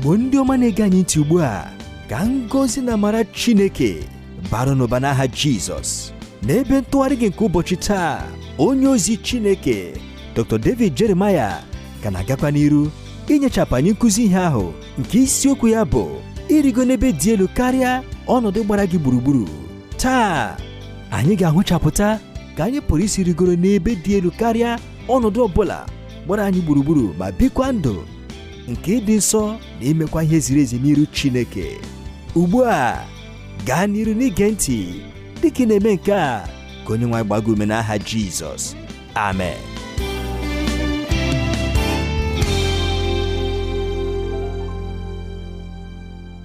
Igbo ndị ọma na-ege anyị ntị ugbu a, ka ngọzi na amara Chineke bara n'ụba n'aha Jizọs. N'ebe ntụgharị gị nke ụbọchị taa, onye ozi Chineke Dr. David Jeremiah ka na-agakwa n'iru inyechapụ anyị nkụzi ihe ahụ nke isiokwu ya bụ irigo n'ebe dị elu karịa ọnọdụ gbara gị gburugburu. Taa anyị ga-ahụchapụta ka anyị pụrụ isi rigoro n'ebe dị elu karịa ọnọdụ ọbụla gbara anyị gburugburu ma bikwa ndụ nke dị nsọ na imekwa ihe ziri ezi n'iru Chineke. Ugbu a gaa n'iru n'ige ntị dịka ị na-eme nke a, ka onye nwe anyị gbaa gị ume n'aha Jizọs. Amen.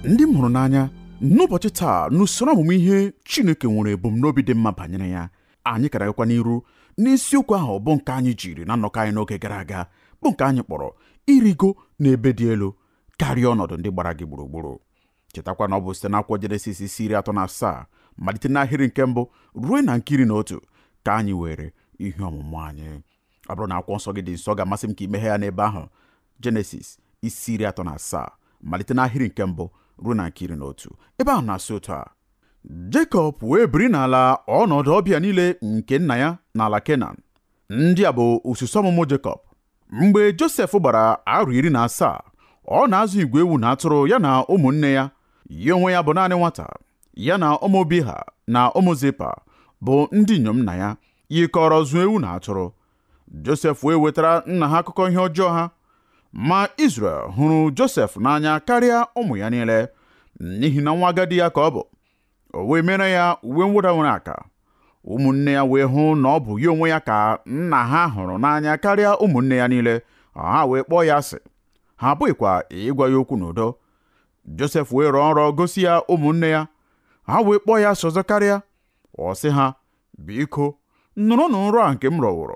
Ndị m hụrụ n'anya, n'ụbọchị taa n'usoro ọmụmụ ihe Chineke nwere ebumnobi dị mma banyere ya, anyị karagakwa n'iru n'isiokwu ahụ bụ nke anyị jiri na nnọkọ anyị n'oge gara aga, bụ nke anyị kpọrọ irigo n'ebe dị elu karịa ọnọdụ ndị gbara gị gburugburu. Chetakwa na ọ bụ site n'akwụkwọ Jenesis isi 37 malite n'ahịrị nke mbụ ruo na nke 11 ka anyị were ihe ọmụmụ anyị. Ọ bụrụ na akwụkwọ nsọ gị dị nso, ga-amasị m ka imeghe ya n'ebe ahụ. Jenesis isi 37 malite n'ahịrị nke mbụ ruo na nke 11. Ebe ahụ na-asị otu a: Jekọb wee biri n'ala ọnọdụ ọbịa niile nke nna ya n'ala Kenan. Ndị a bụ osisi ọmụmụ Jekọb. Mgbe Josef gbara arọ 17, ọ na-azụ igwe ewu na atụrụ ya na ụmụnne ya. Ya onwe ya bụ naanị nwata. Ya na ụmụ Biha na ụmụ Zipa bụ ndị inyom nna ya, yikọrọ zụọ ewu na atụrụ. Josef wee wetara nna ha akụkọ ihe ọjọọ ha. Ma Izrel hụrụ Josef n'anya karịa ụmụ ya niile, n'ihi na nwa agadi ya ka ọ bụ. O wee mere ya uwe mwụda nwere aka. Ụmụnne ya wee hụ na ọ bụ ya onwe ya ka nna ha hụrụ n'anya karịa ụmụnne ya niile. Ha wee kpọọ ya asị. Ha abụghịkwa ịgwa ya okwu n'udo. Josef wee rọọ nrọ gosi ya ụmụnne ya. Ha wee kpọọ ya asị ọzọ karịa. Ọ sị ha, biko nụrụnụ nrọ a nke m rọwụrụ.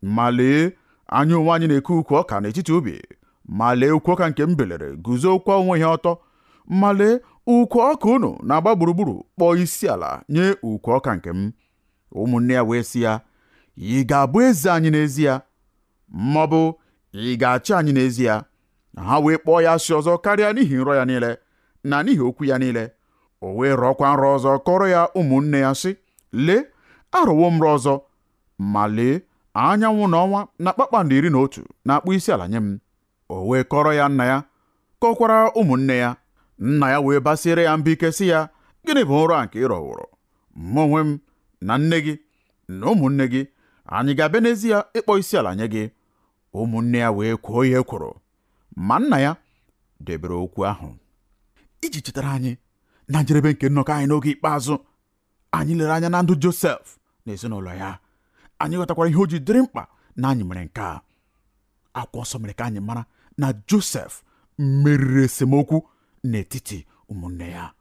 Ma lee, anyị onwe anyị na-eke ukwu ọka n'etiti ubi. Ma lee, ukwu ọka nke m belere guzo kwa onwe ya ọtọ. Ma lee, ukwu ọka unu na-agba gburugburu kpọọ isi ala nye ukwu ọka nke m. Ụmụnne ya wee sị ya, ị ga-abụ eze anyị n'ezie, ma ọ bụ ị ga-achị anyị n'ezie? Ha wee kpọọ ya asị ọzọ karịa n'ihi nrọ ya niile na n'ihi okwu ya niile. O wee rọọkwa nrọ ọzọ kọrọ ya ụmụnne ya sị, lee, arọwo m nrọ ọzọ. Ma lee, anyanwụ na ọnwa na kpakpando 11 na-akpọ isi ala nye m. O wee kọrọ ya nna ya, kọkwara ụmụnne ya. Nna ya wee basiere ya mba ike sị ya, gịnị bụ nrọ a nke ị rọwụrụ? Mụ onwe m na nne gị na ụmụnne gị anyị ga-abịa n'ezie ịkpọ isi ala nye gị. Ụmụnne ya wee kwuo ya ekworo, ma nna ya debere okwu ahụ. Iji chetara anyị na njedebe nke nnọkọ anyị n'oge ikpeazụ, anyị lere anya na ndụ Josef na ezinụlọ ya. Anyị ghọtakwara ihe o ji dịrị mkpa na anyị mere nke a. Akwụkwọ nsọ mere ka anyị mara na Josef meriri esemokwu n'etiti ụmụnne ya.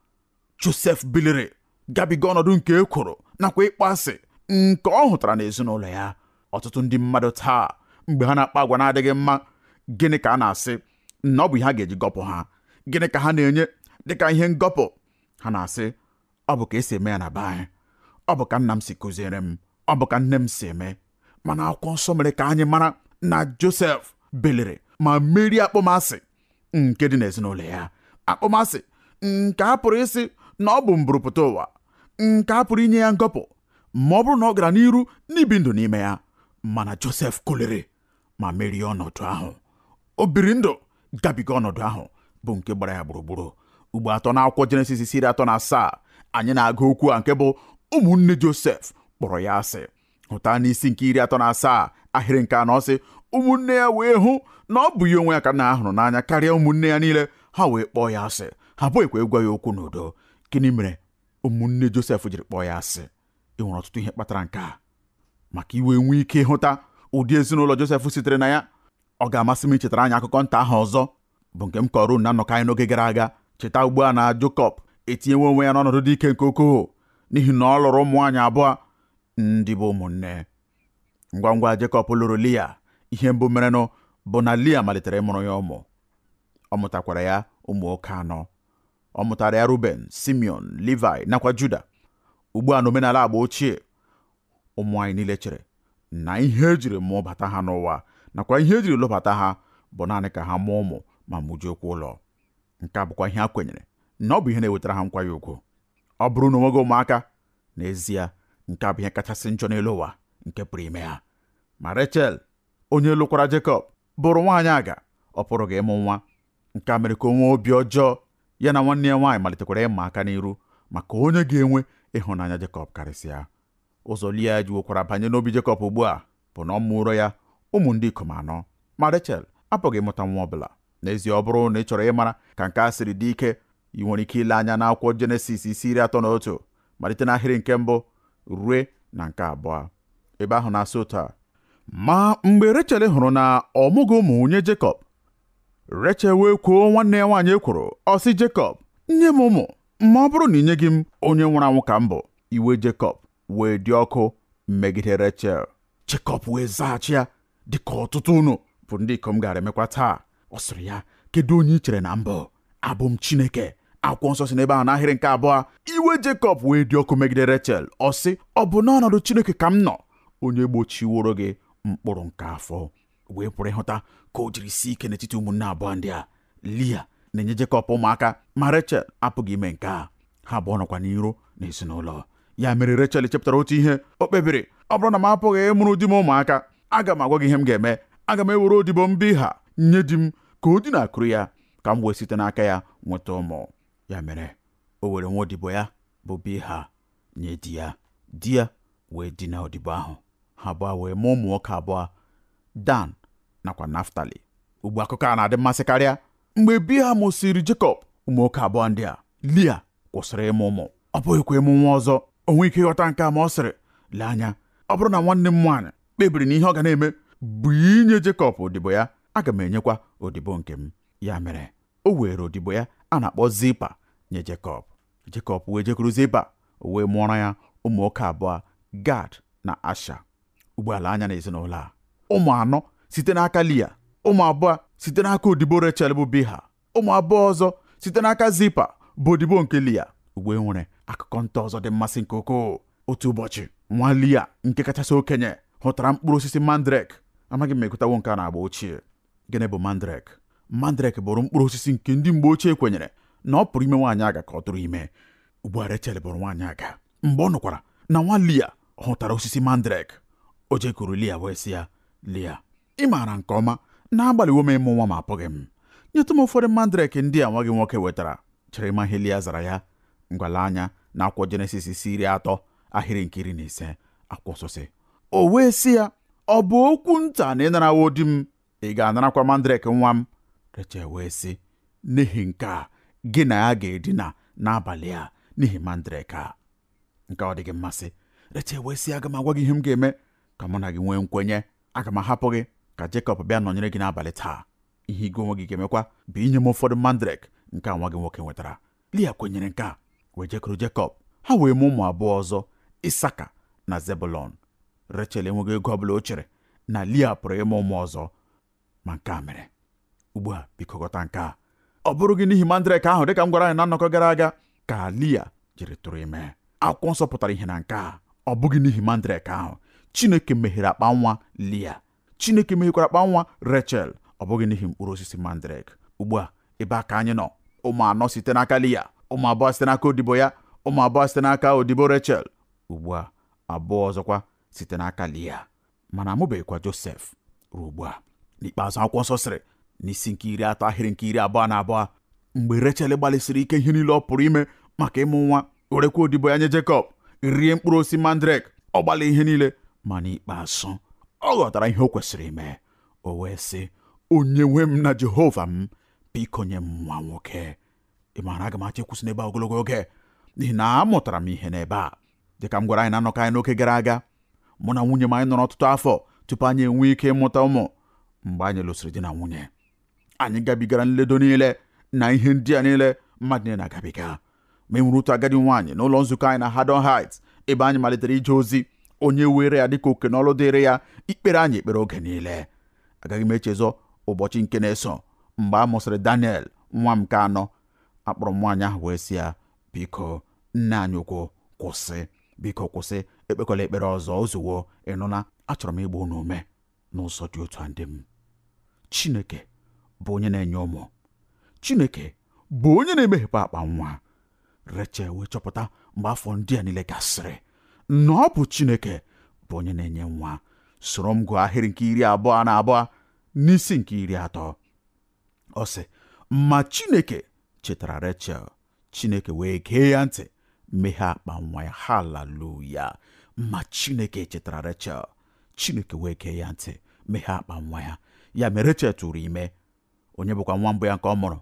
Josef biliri gabiga ọnọdụ nke ekworo nakwa ịkpọ asị nke ọ hụtara n'ezinụlọ ya. Ọtụtụ ndị mmadụ taa, mgbe ha na-akpa agwa na-adịghị mma, gịnị ka a na-asị na ọ bụ ihe ha ga-eji gọpụ ha? Gịnị ka ha na-enye dịka ihe ngọpụ? Ha na-asị, ọ bụ ka esi eme ya na be anyị, ọ bụ ka nna m si kụziere m, ọ bụ ka nne m si eme. Mana akwụkwọ nsọ mere ka anyị mara na Josef beliri ma merie akpọmasị nke dị n'ezinụlọ ya. Akpọmasị nke a pụrụ isi na ọ bụ mburupụta ụwa, nke a pụrụ inye ya ngọpụ ma ọ bụrụ na ọ gara n'iru n'ibi ndụ n'ime ya. Mana Josef kuliri ma merie ọnọdụ ahụ. O biri ndụ gabiga ọnọdụ ahụ bụ nke gbara ya gburugburu. Ugbo atọ n'akwụkwọ Jenesis isi 37 anyị na-agụ okwu a nke bụ ụmụnne Josef kpọrọ ya asị. Hụta n'isi nke 37 ahịrị nke 4 sị, ụmụnne ya wee hụ na ọ bụ ya onwe ya ka nna ha hụrụ n'anya karịa ụmụnne ya niile. Ha wee kpọọ ya asị. Ha abụghịkwa ịgwa ya okwu n'udo. Gịnị mere ụmụnne Josef jiri kpọọ ya asị? E nwere ọtụtụ ihe kpatara nke a. Maka iwe nwee ike ịhụta ụdị ezinụlọ Josef sitere na ya, ọ ga-amasị m ichetara anyị akụkọ nta ahụ ọzọ, bụ nke m kọrọ na nnọkọ anyị n'oge gara aga. Cheta ugbu a na Jekọb etinyewe onwe ya n'ọnọdụ dị ike nke ukwuu n'ihi na ọ lụrụ ụmụ nwaanyị abụọ ndị bụ ụmụnne. Ngwa ngwa Jekọb lụrụ Lia, ihe mbụ merenụ bụ na Lia malitere ịmụrụ ya ụmụ. Ọ mụtakwara ya ụmụ nwoke 4. Ọ mụtara ya Ruben, Simeon, Levi nakwa Juda. Ugbu a n'omenala agba ochie, ụmụ anyị niile chere na ihe ejiri mụbata ha n'ụwa nakwa ihe ejiri lụbata ha bụ naanị ka ha mụọ ụmụ ma mụjuokwa ụlọ. nke a bụkwa ihe a kwenyere na ọ bụ ihe na-ewetara ha nkwanye ugwu. Ọ bụrụ na onweghị ụmụaka, n'ezie nke a bụ ihe kachasị njọ n'elu ụwa nke pụrụ ime ha. Ma Rechel, onye lụkwara Jekọb, bụrụ nwaanyị aga, ọ pụrụ ga ịmụ nwa. Nke a mere ka o nwee obi ọjọọ. Ya na nwanne ya nwaanyị malitekwara ịma aka n'iru maka onye ga-enwe ịhụnanya Jekọb karịsịa. Ụzọ Lia ji nwekwara banye n'obi Jekọb ugbu a bụ na ọ mụrụ ya ụmụ ndị ikom 4. Ma Rechel apụghị ịmụta nwa ọbụla. N'ezie, ọ bụrụ na ị chọrọ ịmara ka nke a siri dị ike, ị nwere ike ile anya n'akwụkwọ Jenesis isi 31 malite n'ahịrị nke 1 rue na nke 2. Ebe ahụ na-asị otu a: ma mgbe Rechel hụrụ na ọ mụghị ụmụ nye Jekọb, Rechel wee kwuo nwanne ya nwaanyị ekworo, ọ sị Jekọb, nye m ụmụ, ma ọ bụrụ na ị nyeghị m onye nwụrụ anwụ ka m bụ. Iwe Jekọb wee dị ọkụ megide Rechel. Jekọb wee zaghachi ya dịka ọtụtụ unu bụ ndị ikom gara emekwa taa. Ọ sịrị ya, kedu onye ị chere na mbụ? Abụ m Chineke. Akwụkwọ nsọ si n'ebe ahụ n'ahịrị nke 2. Iwe Jekọb wee dị ọkụ megide Rechel. Ọ sị, ọ bụ n'ọnọdụ Chineke ka m nọ, onye gbochiworo gị mkpụrụ nke afọ. Wee pụrụ ịhụta ka o jiri si ike n'etiti ụmụnne abụọ ndị a. Lia na-enye Jekọb ụmụaka, ma Rechel apụghị ime nke a. Ha abụọ nọkwa n'iro n'ezinụlọ. Ya mere Rechel chepụtara otu ihe. O kpebiri, ọ bụrụ na m apụghị ịmụrụ di m ụmụaka, aga m agwa gị ihe m ga-eme. Aga m ewere odibo m Bilha nye di m ka o dinakụrụ ya, ka m wee site n'aka ya nweta ụmụ. Ya mere o were nwa odibo ya bụ Bilha nye di ya. Di ya wee dina odibo ahụ. Ha abụọ wee mụọ ụmụ nwoke 2, Dan nakwa Naftali. Ugbu akụkọ a na-adị mmasị karịa. Mgbe Bilha mụsịrị Jekọb ụmụ nwoke 2 ndị a, Lia kwụsịrị ịmụ ụmụ. Ọ bụghịkwa ịmụ nwa ọzọ. O nweghị ike ịghọta nke a, ma ọ sịrị, lee anya, ọ bụrụ na nwanne m nwaanyị kpebiri na ihe ọ ga na-eme bụ inye Jekọb odibo ya, aga m enyekwa odibo nke m. Ya mere o were odibo ya a na-akpọ Zilpa nye Jekọb. Jekọb wee jekwuru Zilpa, o wee mụọrọ ya ụmụ nwoke 2, Gad na Asha. Ugbu ala anya n'ezinụlọ a, ụmụ 4 site n'aka Lia, ụmụ 2 site n'aka odibo Rechel bụ Bilha, ụmụ 2 ọzọ site n'aka Zilpa bụ odibo nke Lia. Ugbu nwere akụkọ nta ọzọ dị mmasị nke ukwuu. Otu ụbọchị, nwa Lia nke kachasị okenye hụtara mkpụrụ osisi mandrake. Amaghị m ekutawo nke a na-agba ochie. Gịnị bụ mandrake? Mandrake bụrụ mkpụrụ osisi nke ndị mgbe ochie kwenyere na ọ pụrụ ime nwaanyị aga ka ọ tụrụ ime. Ugbu a Rechel bụrụ nwaanyị aga. Mgbe ọ nụkwara na nwa Lia hụtara osisi mandrake, o jekuru Lia wee sị ya, Lia, ị maara nke ọma na agbalịwo m ịmụ nwa ma apụghị m. Nyetụ m ụfọdụ mandrake ndị a nwa gị nwoke wetara. Chere ma ihe Lia zara ya. Ngwala anya na akwụkwọ Jenesis isi 30 ahịrị nke 15. Akwụkwọ nsọ sị, o wee sị ya, ọ bụ okwu nta na ị narawo di m, ị ga-anarakwa mandrake nwa m. Rechel wee sị, n'ihi nke a gị na ya ga-edina n'abalị a n'ihi mandrake a. Nke ọ dị gị mmasị? Rechel wee sị, aga m agwa gị ihe m ga-eme ka mụ na gị nwee nkwenye. Aga m ahapụ gị ka Jekọb bịa nọnyere gị n'abalị taa. Ihe gị onwe gị ga-emekwa bụ inye m ụfọdụ mandrake nke nwa gị nwoke nwetara. Lia kwenyere nke a, wee jekuru Jekọb. Ha wee mụ ụmụ 2 ọzọ, Isaka na Zebụlọn. Rechel enweghị ego ọbụla o chere na Lia pụrụ ịmụ ụmụ ọzọ, ma nke a mere. Ugbu a biko ghọta nke a. Ọ bụrụ gị n'ihi mandrake ahụ, dịka m gwara anyị na nnọkọ gara aga, ka Lia jiri tụrụ ime. Akwụkwọ nsọ pụtara ihe na nke a. Ọ bụghị n'ihi mandrake ahụ. Chineke meghere akpa nwa Lia. Chineke meghekwara akpa nwa Rechel. Ọ bụghị n'ihi mkpụrụ osisi mandrake. Ugbu a ebe a ka anyị nọ, ụmụ 4 site n'aka Lia, ụmụ 2 site n'aka odibo ya, ụmụ 2 site n'aka odibo Rechel. Ugbu a 2 ọzọkwa site n'aka Lia. Mana amụbeghịkwa Josef ruo ugbu a. N'ikpeazụ akwụkwọ nsọ sịrị n'isi nke 30 ahịrị nke 22, mgbe Rechel gbalịsịrị ike ihe niile ọ pụrụ ime maka ịmụ nwa, werekwa odibo ya nye Jekọb, rie mkpụrụ osisi mandrake, ọ gbalị ihe niile, ma n'ikpeazụ ọ ghọtara ihe o kwesịrị ime. O wee sị, onye nwe m na Jehova m, biko nye m nwa nwoke. Ị maara, aga m achọ ịkwụsị n'ebe a ogologo oge n'ihi na amụtara m ihe n'ebe a. Dịka m gwara anyị na nnọkọ anyị n'oge gara aga, mụ na nwunye m anyị nọrọ ọtụtụ afọ tupu anyị enwee ike ịmụta ụmụ. Mgbe anyị lụsịrị di na nwunye, anyị gabigara nledo niile na ihe ndị a niile mmadụ niile na-agabiga. Ma enwere otu agadi nwaanyị n'ụlọ nzukọ anyị na Haddon Heights, ebe anyị malitere ije ozi. Onye were ya dịka oke n'ọlụ dịrị ya ikpere anyị ekpere oge niile. Agaghị m echezọ ụbọchị nke na-eso, mgbe a mụsịrị Daniel, nwa m nke 4. Akpọrọ m nwaanyị ahụ wee sị ya, biko nne anyị ukwu, kwụsị, biko kwụsị, ekpekwala ekpere ọzọ ozugbo. Ịnụla, achọrọ m ịgba unu ume n'ụzọ dị otu a ndị m. Chineke bụ onye na-enye ụmụ. Chineke bụ onye na-emeghepụ akpa nwa. Rechel wee chọpụta mgbe afọ ndị a niile gasịrị na ọ bụ Chineke bụ onye na-enye nwa. Soro m gụọ ahịrị nke 22 n'isi nke 30. Ọ sị, ma Chineke chetara Rechel, Chineke wee gee ya ntị, meghe akpa nwa ya. Haleluya! Ma Chineke chetara Rechel, Chineke wee gee ya ntị, meghe akpa nwa ya. Ya mere Rechel tụrụ ime. Onye bụkwa nwa mbụ ya nke ọ mụrụ?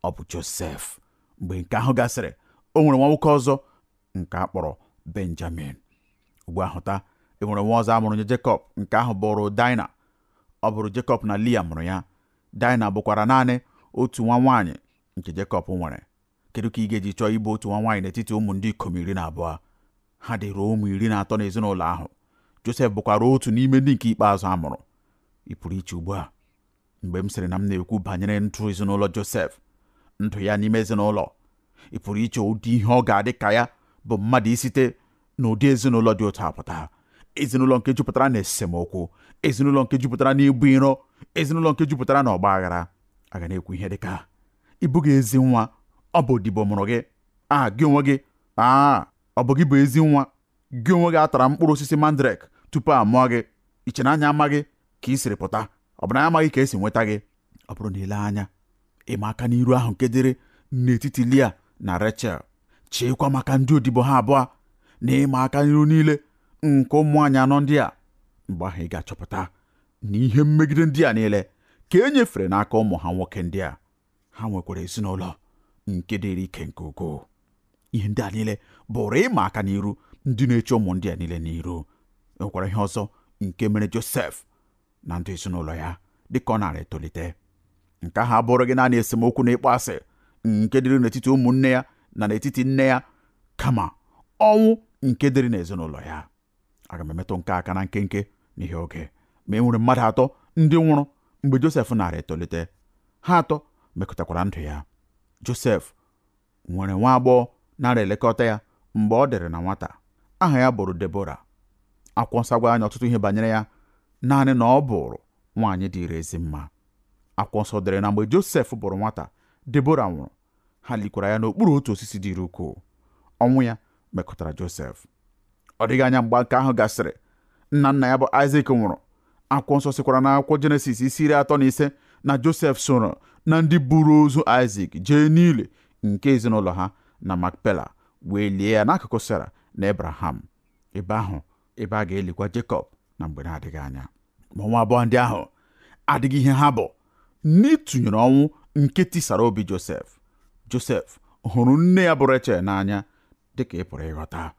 Ọ bụ Josef. Mgbe nke ahụ gasịrị, o nwere nwa nwoke ọzọ nke a kpọrọ Benjamin. Ugbu ahụ taa, e nwere nwa ọzọ a mụrụ nye Jekọb, nke ahụ bụrụ Dina. Ọ bụrụ Jekọb na Lia mụrụ ya. Dina bụkwara naanị otu nwa nwaanyị nke Jekọb nwere. Kedu ka ị ga-eji chọọ ịbụ otu nwa nwaanyị n'etiti ụmụ ndị ikom 12? Ha dịrị ụmụ 13 n'ezinụlọ ahụ. Josef bụkwara otu n'ime ndị nke ikpeazụ a mụrụ. Ị pụrụ iche ugbu a, mgbe m sịrị na m na-ekwu banyere ndụ ezinụlọ Josef, ndụ ya n'ime ezinụlọ, ị pụrụ iche ụdị ihe ọ ga-adị ka ya bụ mmadụ isite n'ụdị ezinụlọ dị otu apụta. Ezinụlọ nke jupụtara na esemokwu, ezinụlọ nke jupụtara n'ibu iro, ezinụlọ nke jupụtara na ọgba aghara. A ga na-ekwu ihe dịka, ị bụghị ezi nwa, ọ bụ odibo mụrụ gị. Gị onwe gị, ọ bụ gị bụ ezi nwa. Gị onwe gị atara mkpụrụ osisi mandrake tupu a mụọ gị. Iche na anya amaghị ka ị siri pụta, ọ bụ na ya amaghị ka esi nweta gị. Ọ bụrụ na ile anya, ịma aka n'iru ahụ nke dịrị n'etiti Lia na Rechel, cheekwa maka ndị odibo ha abụọ na ịma aka n'iru niile nke ụmụ anyị anọ ndị a. Mgbe ahụ ị ga-achọpụta na ihe mmegide ndị a niile ka e nyefere n'aka ụmụ ha nwoke ndị a. Ha nwekwara ezinụlọ nke dịrị ike nke ukwuu. Ihe ndị a niile bụrụ ịma aka n'iru ndị na-eche ụmụ ndị a niile n'iru. Enwekwara ihe ọzọ nke mere Josef na ndị ezinụlọ ya dịka ọ nara etolite. Nke ahụ abụrụ gị naanị esemokwu na ịkpọ asị nke dịrị n'etiti ụmụnne ya na n'etiti nne ya, kama ọnwụ nke dịrị n'ezinụlọ ya. Aga m emetụ nke aka na nkenke n'ihe oge. Ma e nwere mmadụ 3 ndị nwụrụ mgbe Josef nara etolite. Ha 3 mekọtakwara ndụ ya. Josef nwere nwa agbọghọ nara elekọta ya mgbe ọ dịrị na nwata. Aha ya bụrụ Debora. Akwụkwọ nsọ gwa anyị ọtụtụ ihe banyere ya, naanị na ọ bụrụ nwaanyị dịrị ezi mma. Akwụkwọ nsọ dere na mgbe Josef bụrụ nwata, Debora nwụrụ. Ha likwara ya n'okpuru otu osisi dịrị ukwuu. Ọnwụ ya mekọtara Josef. Ọ dịghị anya mgbe nke ahụ gasịrị, nna ya bụ Aịzik nwụrụ. Akwụkwọ nsọ sikwara na akwụkwọ Jenesis isi 35 na Josef soro na ndị buru ozu Aịzik jee n'ili nke ezinụlọ ha na Makpela, wee lie ya n'akụkụ Sera na Ebraham. Ebe ahụ ebe a ga-elikwa Jekọb na mgbe na-adịghị anya. Ma nwa abụọ ndị ahụ adịghị ihe ha bụ n'ịtụnyere ọnwụ nke tisara obi Josef. Josef hụrụ nne ya bụ Rechel n'anya, dịka ị pụrụ ịghọta.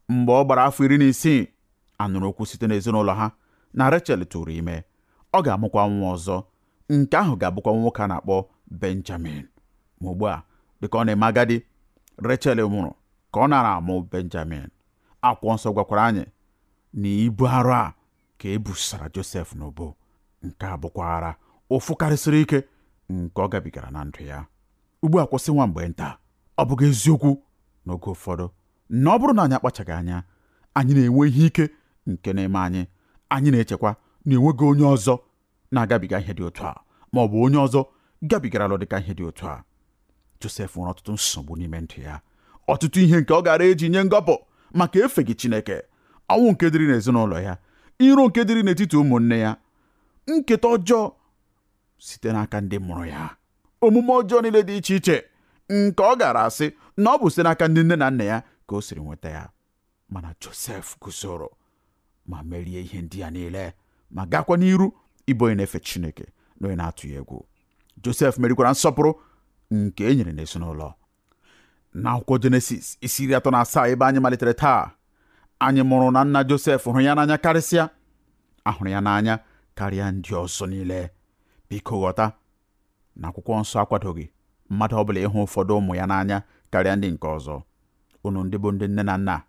Mgbe ọ gbara afọ 16, anụrụ okwu site n'ezinụlọ ha na Rechel tụrụ ime. Ọ ga-amụkwa nwa ọzọ, nke ahụ ga-abụkwa nwoke a na-akpọ Benjamin. Ma ugbu a, dịka ọ na-eme agadi, Rechel nwụrụ ka ọ nara amụ Benjamin. Akwụkwọ nsọ gwakwara anyị na ibu arọ a ka e busara Josef n'obo. Nke a bụkwara ụfụ karịsịrị ike nke ọ gabigara na ndụ ya. Ugbu a kwụsị nwa mgbe nta. Ọ bụghị eziokwu n'oge ụfọdụ na ọ bụrụ na anyị akpachaghị anya, anyị na-enwe ihe ike nke na-eme anyị na-echekwa na enweghị onye ọzọ na-agabiga ihe dị otu a, ma ọ bụ onye ọzọ gabigarala dịka ihe dị otu a. Josef nwere ọtụtụ nsogbu n'ime ndụ ya, ọtụtụ ihe nke ọ gara eji nye ngọpụ maka efeghị Chineke, ọnwụ nke dịrị n'ezinụlọ ya, iro nke dịrị n'etiti ụmụnne ya, nketa ọjọọ site n'aka ndị mụrụ ya, omume ọjọọ niile dị iche iche nke ọ gara asị na ọ bụ site n'aka ndị nne na nna ya ka o siri nweta ya. Mana Josef guzoro ma merie ihe ndị ya niile, ma gakwa n'iru ịbụ onye na-efe Chineke na onye na-atụ ya egwu. Josef merikwara nsọpụrụ nke e nyere n'ezinụlọ. N'akwụkwọ Jenesis isi 37 ebe anyị malitere taa, anyị mụrụ na nna Josef hụrụ ya n'anya karịsịa. Ahụrụ ya n'anya karịa ndị ọzọ niile. Biko ghọta na akwụkwọ nsọ akwadoghị mmadụ ọbụla ịhụ ụfọdụ ụmụ ya n'anya karịa ndị nke ọzọ. Unu ndị bụ ndị nne na nna,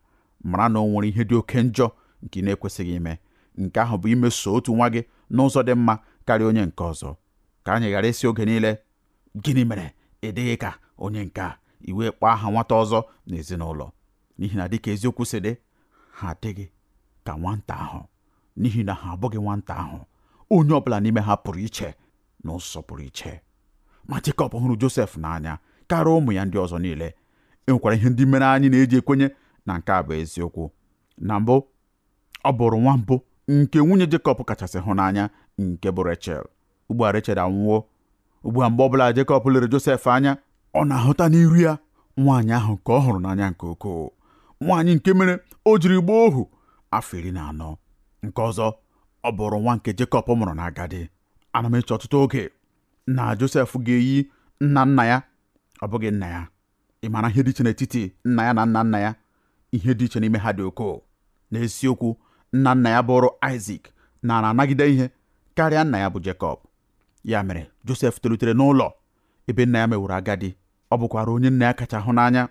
mara na o nwere ihe dị oke njọ nke ị na-ekwesịghị ime. Nke ahụ bụ imeso otu nwa gị n'ụzọ dị mma karịa onye nke ọzọ. Ka anyị ghara isi oge niile, gịnị mere ị dịghị ka onye nke a, iwe kpọọ aha nwata ọzọ n'ezinụlọ? N'ihi na dịka eziokwu si dị, ha adịghị ka nwata ahụ, n'ihi na ha abụghị nwata ahụ. Onye ọbụla n'ime ha pụrụ iche n'ụzọ pụrụ iche. Ma Jekọb hụrụ Josef n'anya karịa ụmụ ya ndị ọzọ niile. Enwekwara ihe ndị mere anyị na-eji ekwenye na nke a bụ eziokwu. Na mbụ, ọ bụrụ nwa mbụ nke nwunye Jekọb kachasị hụ n'anya, nke bụ Rechel. Ugbu a Rechel anwụọ. Ugbu a mgbe ọbụla Jekọb lere Josef anya, ọ na-ahụta n'iru ya nwaanyị ahụ nke ọ hụrụ n'anya nke ukwuu, nwaanyị nke mere o jiri gbaa ohu afọ 14. Nke ọzọ, ọ bụrụ nwa nke Jekọb mụrụ n'agadi. Ana m eche ọtụtụ oge na Josef ga-eyi nna ya, ọ bụghị nna ya. Ị mara ihe dị iche n'etiti nna ya na nna ya? Ihe dị iche n'ime ha dị ukwuu. N'eziokwu, nna ya bụrụ Aịzik na-anagide ihe karịa nna ya bụ Jekọb. Ya mere Josef tolitere n'ụlọ ebe nna ya mewuru agadi. Ọ bụkwara onye nna ya kacha hụ n'anya.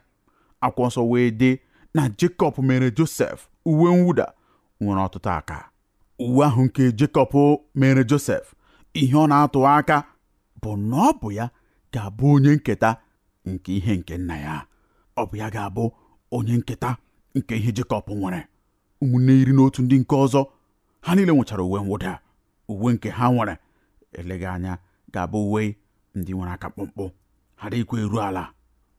Akwụkwọ nsọ wee dị na Jekọb mere Josef uwe mwụda nwere ọtụtụ aka. Uwe ahụ nke Jekọb mere Josef, ihe ọ na-atụ aka bụ na ọ bụ ya ga-abụ onye nketa nke ihe nke nna ya. Ọ bụ ya ga-abụ onye nketa nke ihe Jekọb nwere. Ụmụnne 11 ndị nke ọzọ, ha niile nwechara uwe mwụda. Uwe nke ha nwere eleghị anya ga-abụ uwe ndị nwere aka mkpụmkpụ, ha dịkwa eru ala.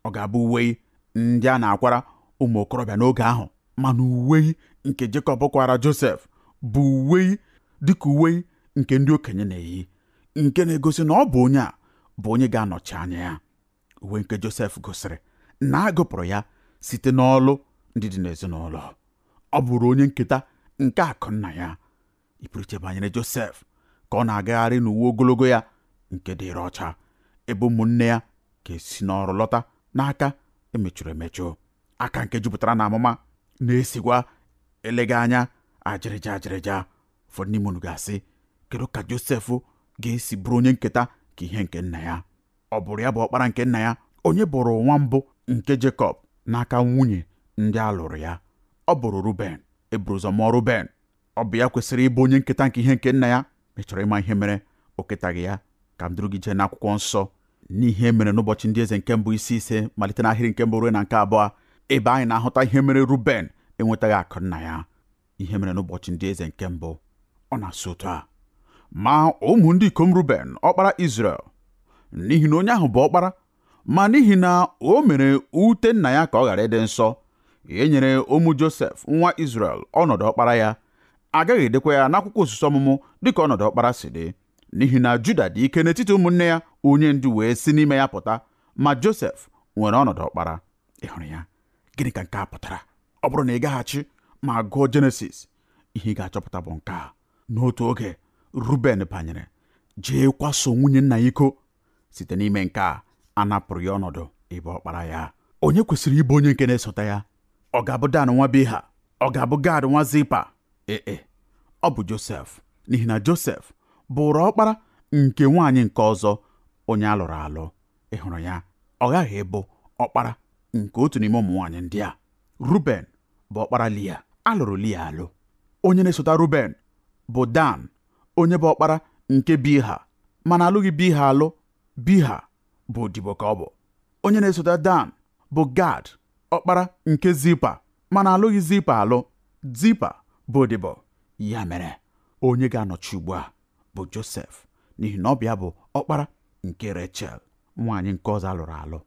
Ọ ga-abụ uwe ndị a na-akwara ụmụ okorobịa n'oge ahụ. Mana uwe nke Jekọb kwara Josef bụ uwe dịka uwe nke ndị okenye na-eyi, nke na-egosi na ọ bụ onye a bụ onye ga-anọchi anya ya. Uwe nke Josef gosiri na a gụpụrụ ya site n'ọlụ ndị dị n'ezinụlọ. Ọ bụrụ onye nketa nke akụ nna ya. Ị pụrụ iche banyere Josef ka ọ na-agagharị n'uwe ogologo ya nke dịrị ọcha, ebe ụmụnne ya ga-esi n'ọrụ lọta n'aka emechuru emechu, aka nke jupụtara na amụma, na-esigwa eleghị anya ajịrịja. Ụfọdụ n'ime unu ga-asị, kedu ka Josef ga-esi bụrụ onye nketa ka ihe nke nna ya? Ọ bụrụ ya bụ ọkpara nke nna ya, onye bụrụ nwa mbụ nke Jekọb n'aka nwunye ndị a lụrụ ya. Ọ bụrụ Ruben. Eburu ụzọ mụọ Ruben. Ọ bụ ya kwesịrị ịbụ onye nketa nke ihe nke nna ya. Mechọrọ ịma ihe mere o ketaghị ya? Ka m duru gị jee n'akwụkwọ nsọ n'ihe mere n'ụbọchị ndị eze nke mbụ isi 5 malite n'ahịrị nke mbụ ruo na nke 2, ebe anyị na-ahụta ihe mere Ruben enwetaghị akụ nna ya. Ihe mere n'ụbọchị ndị eze nke mbụ ọ na-asụ otu a: ma ụmụ ndị ikom Ruben ọkpara Izrel, n'ihi na onye ahụ bụ ọkpara, ma n'ihi na o mere ute nna ya ka ọ ghara ịdị nsọ, e nyere ụmụ Josef nwa Izrel ọnọdụ ọkpara ya. Agaghị edekwa ya n'akwụkwọ osisi ọmụmụ dịka ọnọdụ ọkpara si dị, n'ihi na Juda dị ike n'etiti ụmụnne ya, onye ndu wee si n'ime ya pụta, ma Josef nwere ọnọdụ ọkpara. Ị hụrụ ya? Gịnị ka nke a pụtara? Ọ bụrụ na ị gaghachi ma gụọ Jenesis, ihe ị ga-achọpụta bụ nke a: n'otu oge Ruben banyere jee kwaso nwunye nna ya iko. Site n'ime nke a napụrụ ya ọnọdụ ịbụ ọkpara ya. Onye kwesịrị ịbụ onye nke na-esote ya? Ọ ga-abụ Dan nwa Biha? Ọ ga-abụ Gad nwa Zipa? Ọ bụ Josef, n'ihi na Josef bụrụ ọkpara nke nwaanyị nke ọzọ onye a lụrụ alụ. Ị hụrụ ya? Ọ ghaghị ịbụ ọkpara nke otu n'ime ụmụ nwaanyị ndị a. Ruben bụ ọkpara Lia, a lụrụ Lia alụ. Onye na-esota Ruben bụ Dan, onye bụ ọkpara nke Biha, mana alụghị Biha alụ. Biha bụ odibo ka ọ bụ. Onye na-esota Dan bụ Gad, ọkpara nke Zipa, mana alụghị Zipa alụ. Zipa bụ odibo. Ya mere onye ga-anọchi ugbu a bụ Josef, n'ihi na ọ bụ ya bụ ọkpara nke Rechel, nwaanyị nke ọzọ alụrụ alụ.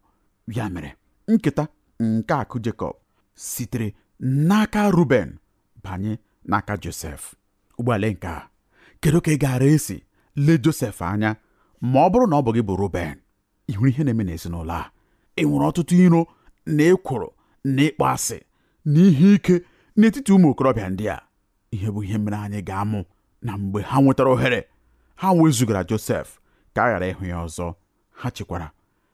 Ya mere nketa nke akụ Jekọb sitere n'aka Ruben banye n'aka Josef. Ugbu a lee nke a: kedu ka ị gara esi lee Josef anya ma ọ bụrụ na ọ bụ gị bụ Ruben? Ị hụrụ ihe na-eme n'ezinụlọ a? Ị nwere ọtụtụ iro na ekworo na ịkpọ asị na ihe ike n'etiti ụmụ okorobịa ndị a. Ihe bụ ihe mere anyị ga-amụ na mgbe ha nwetara ohere, ha wezugara Josef ka a ghara ịhụ ya ọzọ. Ha chekwara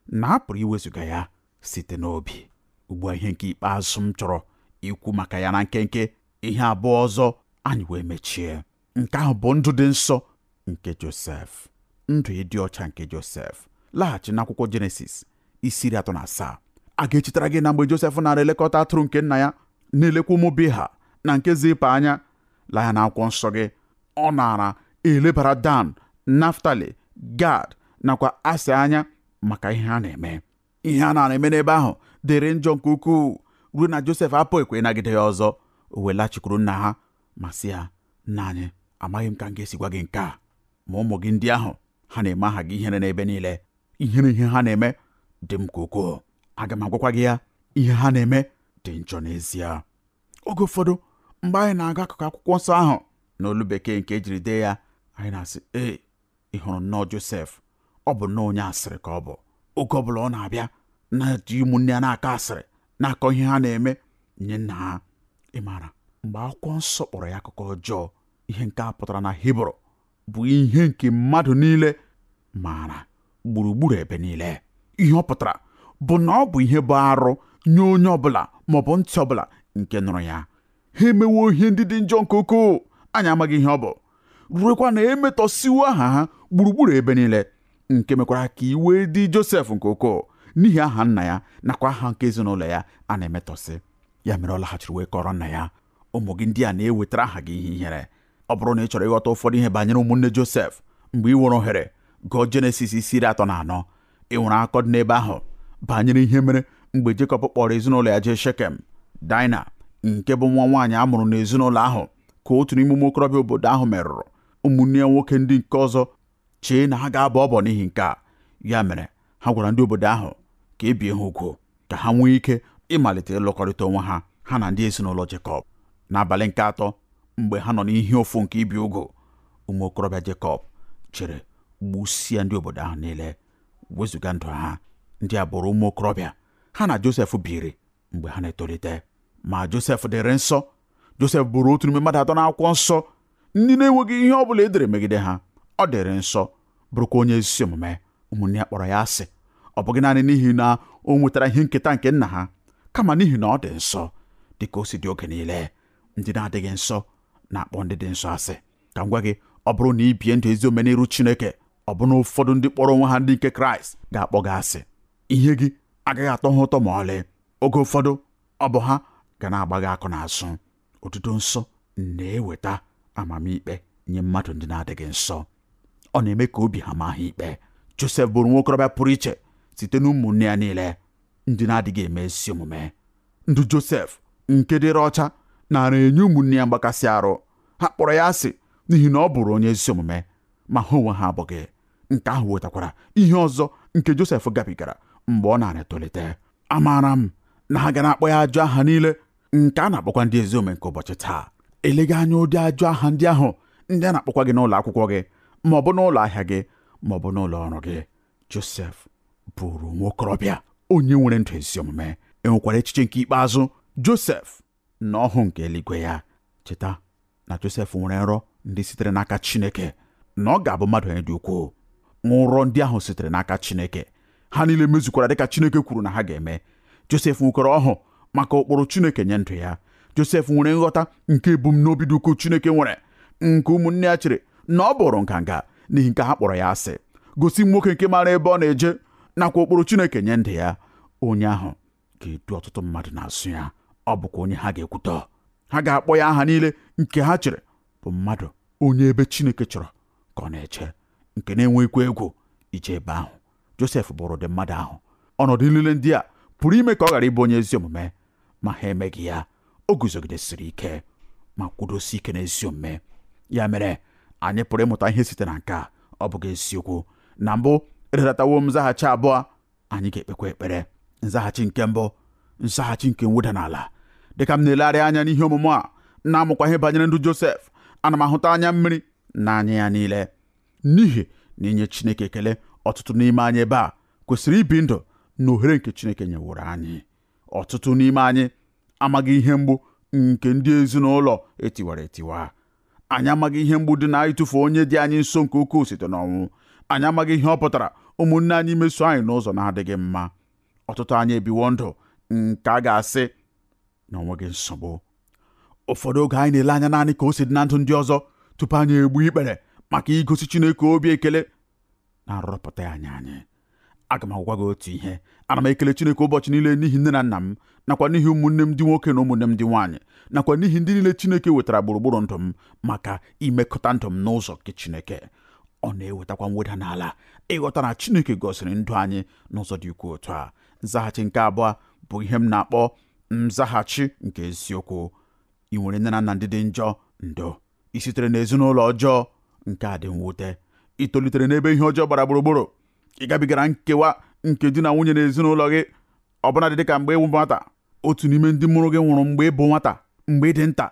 na a pụrụ iwezuga ya site n'obi. Ugbu a ihe nke ikpeazụ m chọrọ ikwu maka ya na nkenke, ihe abụọ ọzọ anyị wee mechie. Nke ahụ bụ ndụ dị nsọ nke Josef, ndụ ịdị ọcha nke Josef. Laghachi n'akwụkwọ Jenesis isi 37. A ga-echetara gị na mgbe Josef nara elekọta atụrụ nke nna ya, na-elekwa ụmụ Biha na nke Zipa anya. Laa ya n'akwụkwọ nsọ gị. Ọ nara elebara Dan, Naftali, Gad nakwa Asị anya maka ihe ha na-eme. Ihe a na-eme n'ebe ahụ dịrị njọ nke ukwuu, ruo na Josef apụghịkwa ịnagide ya ọzọ. O wee lachikwuru nna ha ma sị ya: nna anyị, amaghị m ka m ga-esi gwa gị nke a, ma ụmụ gị ndị ahụ ha na-eme aha gị ihere n'ebe niile. Ihere ihe ha na-eme dị m ka ukwuu. Aga m agwakwa gị ya, ihe ha na-eme dị njọ n'ezie. Oge ụfọdụ mgbe anyị na-agụ akụkụ akwụkwọ nsọ ahụ n'olu bekee nke ejiri dee ya, anyị na-asị ị hụrụ nnọọ Josef, ọ bụ nnọọ onye asịrị ka ọ bụ. Oge ọbụla ọ na-abịa na-eji ụmụnne ya na-akọ asịrị, na-akọ ihe ha na-eme nye nna ha. Ị maara, mgbe akwụkwọ nsọ kpọrọ ya akụkọ ọjọọ, ihe nke a pụtara na Hibru bụ ihe nke mmadụ niile maara gburugburu ebe niile. Ihe ọ pụtara bụ na ọ bụ ihe bụ arụ nye onye ọbụla maọbụ ntị ọbụla nke nụrụ ya. Ha emewo ihe ndị dị njọ nke ukwuu, anyị amaghị ihe ọ bụ, ruekwa na emetọsiwo aha ha gburugburu ebe niile, nke mekwara ka iwe dị Josef nke ukwuu n'ihi aha nna ya nakwa aha nke ezinụlọ ya a na-emetọsị. Ya mere ọ laghachiri wee kọrọ nna ya, ụmụ gị ndị a na-ewetara aha gị ihe ihere. Ọ bụrụ na ị chọrọ ịghọta ụfọdụ ihe banyere ụmụnne Josef, mgbe ị nwere ohere gụọ Jenesis 3:4, ị nwere akọ dị n'ebe ahụ banyere ihe mere mgbe Jekọb kpọrọ ezinụlọ ya jee Shekem. Daina, nke bụ nwa nwaanyị a mụrụ n'ezinụlọ ahụ ka otu n'ime ụmụ okorobịa obodo ahụ merụrụ, ụmụnne ya nwoke ndị nke ọzọ chee na ha ga-abọ ọbọ n'ihi nke a. Ya mere ha gwara ndị obodo ahụ ka e bie ha ugwu, ka ha nwee ike ịmalite ịlụkọrịta onwe ha na ndị ezinụlọ Jekọb. N'abalị nke atọ, mgbe ha nọ n'ihe ụfụ nke ibi ugwu, ụmụ okorobịa Jekọb chere gbusia ndị obodo ahụ niile, wezụga ndụ ha. Ndị a bụrụ ụmụ okorobịa ha na Josef biri mgbe ha na-etolite. Ma Josef dịrị nsọ. Josef bụrụ otu n'ime mmadụ atọ n'akwụkwọ nsọ ndị na-enweghị ihe ọ bụla edere megide ha. Ọ dịrị nsọ, bụrụkwa onye ezi omume. Ụmụnne ya kpọrọ ya asị, ọ bụghị naanị n'ihi na o nwetara ihe nketa nke nna ha, kama n'ihi na ọ dị nsọ dịka o si dị oge niile. Ndị na-adịghị nsọ na-akpọ ndị dị nsọ asị. Ka m gwa gị, ọ bụrụ na ị bie ndụ ezi omume n'iru Chineke, ọ bụ na ụfọdụ ndị kpọrọ onwe ha ndị nke Kraịst ga-akpọ gị asị. Ihe gị agaghị atọ ha ụtọ ma ọlị. Oge ụfọdụ ọ bụ ha ga na-agba gị akụ n'azụ. Otuto nsọ na-eweta amamikpe nye mmadụ ndị na-adịghị nsọ. Ọ na-eme ka obi ha maa ha ikpe. Josef bụrụ nwa okorobịa pụrụ iche site n'ụmụnne ya niile ndị na-adịghị eme ezi omume. Ndụ Josef nke dịrị ọcha nara enye ụmụnne ya mgbakasị arụ. Ha kpọrọ ya asị n'ihi na ọ bụrụ onye ezi omume, ma ha onwe ha abụghị. Nke ahụ wetakwara ihe ọzọ nke Josef gabigara mgbe ọ na-etolite. Amaara m na ha ga na-akpọ ya ajọ aha niile nke a na-akpọkwa ndị ezi omume nke ụbọchị taa. Eleghị anya ụdị ajọ aha ndị ahụ ndị a na-akpọkwa gị n'ụlọ akwụkwọ gị, ma ọ bụ n'ụlọ ahịa gị, ma ọ bụ n'ụlọ ọrụ gị. Josef bụrụ nwa okorobịa onye nwere ndụ ezi omume. Enwekwara echiche nke ikpeazụ Josef na ọhụ nke eluigwe ya. Cheta na Josef nwere nrọ ndị sitere n'aka Chineke na ọ ga-abụ mmadụ onye dị ukwuu. Nrọ ndị ahụ sitere n'aka Chineke, ha niile mezukwara dịka Chineke kwuru na ha ga-eme. Josef nwekwara ọhụ maka ụkpụrụ Chineke nye ndụ ya. Josef nwere nghọta nke ebumnobi dị ukwuu Chineke nwere, nke ụmụnne ya chere na ọ bụrụ nganga n'ihi nke ha kpọrọ ya asị. Gosi nwoke nke maara ebe ọ na-eje nakwa ụkpụrụ Chineke nye ndụ ya. Onye ahụ ga-edu ọtụtụ mmadụ n'azụ ya. Ọ bụkwa onye ha ga-ekwutọ. Ha ga-akpọ ya aha niile nke ha chere bụ mmadụ onye ebe Chineke chọrọ ka ọ na-eche, nke na-enwekwa egwu ije ebe ahụ. Josef bụrụ ụdị mmadụ ahụ. Ọnọdụ niile ndị a pụrụ ime ka ọ ghara ịbụ onye ezi omume, ma ha emeghị ya. O guzogidesiri ike ma kwudosi ike n'ezi omume. Ya mere anyị pụrụ ịmụta ihe site na nke a. Ọ bụghị eziokwu na mbụ edatawo m nzaghachi abụọ. Anyị ga-ekpekwa ekpere. Nzaghachi nke mbụ, nzaghachi nke mweda n'ala. Dịka m na-elegharị anya n'ihe ọmụmụ a na-amụkwa ihe banyere ndụ Josef, ana m ahụta anya mmiri n'anya ya niile, n'ihi na inye Chineke ekele. Ọtụtụ n'ime anyị ebe a kwesịrị ibi ndụ na ohere nke Chineke nyeworo anyị. Ọtụtụ n'ime anyị amaghị ihe mgbu nke ndị ezinụlọ etiwara etiwa. Anyị amaghị ihe mgbu dị na ịtụfu onye dị anyị nso nke ukwuu site n'ọnwụ. Anyị amaghị ihe ọ pụtara ụmụnne anyị meso anyị n'ụzọ na-adịghị mma. Ọtụtụ anyị ebiwo ndụ nke a ga-asị na onweghị nsogbu. Ụfọdụ oge anyị na-ele anya naanị ka o si dị na ndụ ndị ọzọ tupu anyị egbu ikpere maka igosi Chineke obi ekele na-arụpụta ya anyị. Aga m agwa gị otu ihe. Ana m ekele Chineke ụbọchị niile n'ihi nne na nna m, nakwa n'ihi ụmụnne m ndị nwoke na ụmụnne m ndị nwaanyị, nakwa n'ihi ndị niile Chineke wetara gburugburu ndụ m maka imekọta ndụ m n'ụzọ nke Chineke. Ọ na-ewetakwa mweda n'ala ịghọta na Chineke gosiri ndụ anyị n'ụzọ dị ukwuu otu a. Nzaghachi nke abụọ bụ ihe m na-akpọ nzaghachi nke eziokwu. Ị nwere nne na nna ndị dị njọ, ndo. Ị sitere n'ezinụlọ ọjọọ, nke a dị mwute. Ị tolitere n'ebe ihe ọjọọ gbara gburugburu. Ị gabigara nkewa nke di na nwunye n'ezinụlọ gị, ọbụna dị ka mgbe ịwụ nwata, otu n'ime ndị mụrụ gị nwụrụ mgbe ị bụ nwata, mgbe ị dị nta.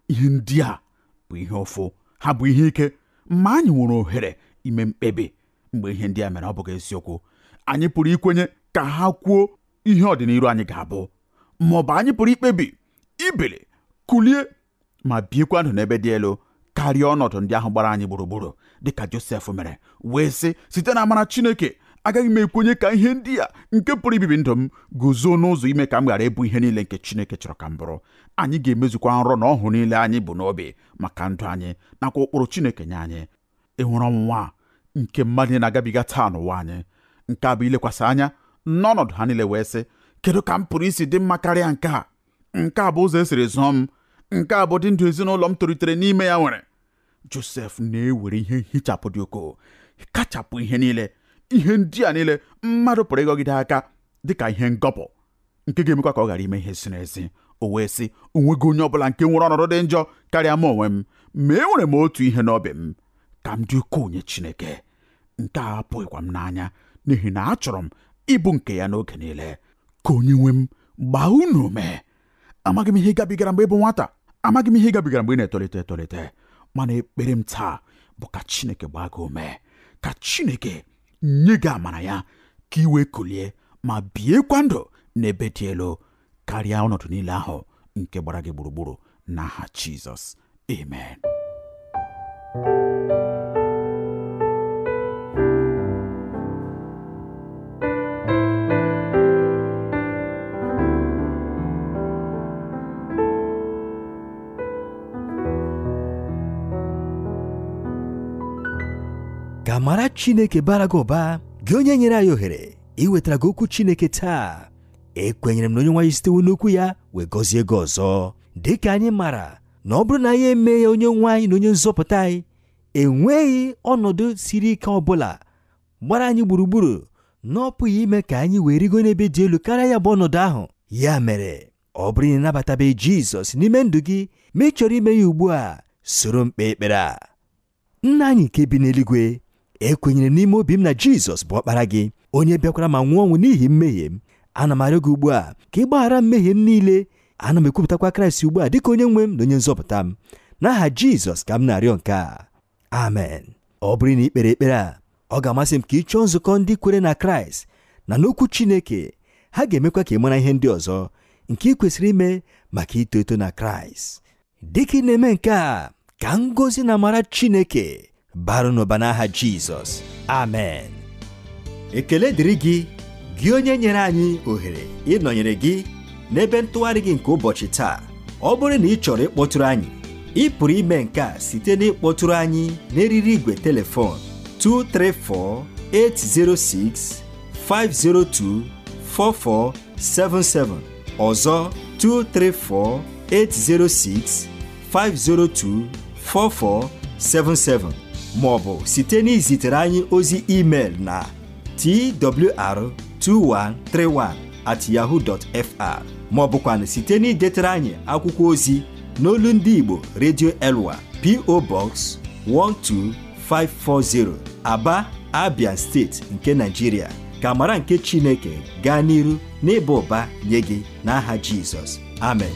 Ihe ndị a bụ ihe ụfụ, ha bụ ihe ike, ma anyị nwere ohere ime mkpebi mgbe ihe ndị a mere ọ bụghị eziokwu. Anyị pụrụ ikwenye ka ha kwuo ihe ọdịnihu anyị ga-abụ, ma ọ bụ anyị pụrụ ikpebi ibili, kulie, ma biekwa ndụ n'ebe dị elu karịa ọnọdụ ndị ahụ gbara anyị gburugburu, dịka Josef mere, wee sị, site na amara Chineke agaghị m ekwenye ka ihe ndị a nke pụrụ ibibi ndụ m guzo n'ụzọ ime ka m ghara ịbụ ihe niile nke Chineke chọrọ ka m bụrụ. Anyị ga-emezukwa nrọ na ọhụụ niile anyị bụ n'obi maka ndụ anyị nakwa ụkpụrụ Chineke nye anyị. Ịhụrụ ọnwụnwa nke mmadụ na-agabiga taa n'ụwa anyị, nke a bụ ilekwasị anya n'ọnọdụ ha niile wee sị, kedu ka m pụrụ isi dị mma karịa nke a? Nke a bụ ụzọ esiri zụọ m, nke a bụ dị ndụ ezinụlọ m tolitere n'ime ya nwere. Josef na-ewere ihe nhichapụ dị ukwuu, kachapụ ihe niile, ihe ndị a niile mmadụ pụrụ ịgọgide aka dịka ihe ngọpụ nke ga-emekwa ka ọ ghara ime ihe si n'ezi. O wee sị, onweghị onye ọbụla nke nwere ọnọdụ dị njọ karịa m onwe m, ma enwere m otu ihe n'obi m, ka m dị ukwuu nye Chineke. Nke a apụghịkwa m n'anya, n'ihi na achọrọ m ịbụ nke ya n'oge niile. Ka onye nwe m gbaa unu ume. Amaghị m ihe gabigara mgbe ị bụ nwata, amaghị m ihe gabigara mgbe ị na-etolite, mana ekpere m taa bụ ka Chineke gbaa gị ume, ka Chineke nye gị amara ya, ka iwe kulie ma biekwa ndụ n'ebe dị elu karịa ọnọdụ niile ahụ nke gbara gị gburugburu, n'aha Jizọs, amen. Ka amara Chineke bara gị ụba, gị onye nyere anyị ohere iwetara gị okwu Chineke taa. Ekwenyere m na onye nwaanyị sitewo n'okwu ya wee gọzie gị ọzọ. Dịka anyị mara na ọ bụrụ na anyị eme ya onye nwaanyị na onye nzọpụta anyị, enweghị ọnọdụ siri ike ọbụla gbara anyị gburugburu na ọ pụghị ime ka anyị wee rigo n'ebe dị elu karịa ya bụ ọnọdụ ahụ. Ya mere, ọ bụrụ na ị nabatabeghị Jizọs n'ime ndụ gị, ma ị chọrọ ime ya ugbu a, soro m kpee ekpere a. Nna anyị nke bi n'eluigwe, ekwenyere n'ime obi m na Jizọs bụ ọkpara gị, onye bịakwara ma nwụọ ọnwụ n'ihi mmehie m. Ana m arịọ gị ugbu a ka ị gbaghara mmehie m niile. Ana m ekwupụtakwa Kraịst ugbu a dịka onye nwe m na onye nzọpụta m. N'aha Jizọs ka m na-arịọ nke a, amen. Ọ bụrụ na ị kpere ekpere a, ọ ga-amasị m ka ị chọọ nzukọ ndị kwere na Kraịst na n'okwu Chineke. Ha ga-emekwa ka ị mara ihe ndị ọzọ nke ị kwesịrị ime maka ito eto na Kraịst. Dịka ị na-eme nke a, ka ngọzi na amara Chineke bara n'ụba n'aha Jizọs, amen. Ekele dịrị gị, gị onye nyere anyị ohere ịnọnyere gị n'ebe ntụgharị gị nke ụbọchị taa. Ọ bụrụ na ị chọrọ ịkpọtụrụ anyị, ị pụrụ ime nke a site n'ịkpọtụrụ anyị n'eriri igwe telefon 234-806-502-4477, ọzọ 234-806-502-4477, maọbụ site n'izitere anyị ozi email na twr2131@yahoo.fr, maọbụkwa site n'idetara anyị akwụkwọ ozi n'olu ndị Igbo Radio Elwa, P.O. Box 12540, Aba, Abia State nke Nigeria. Ka amara nke Chineke gaa n'iru n'ịba ụba nye gị n'aha Jizọs, amen.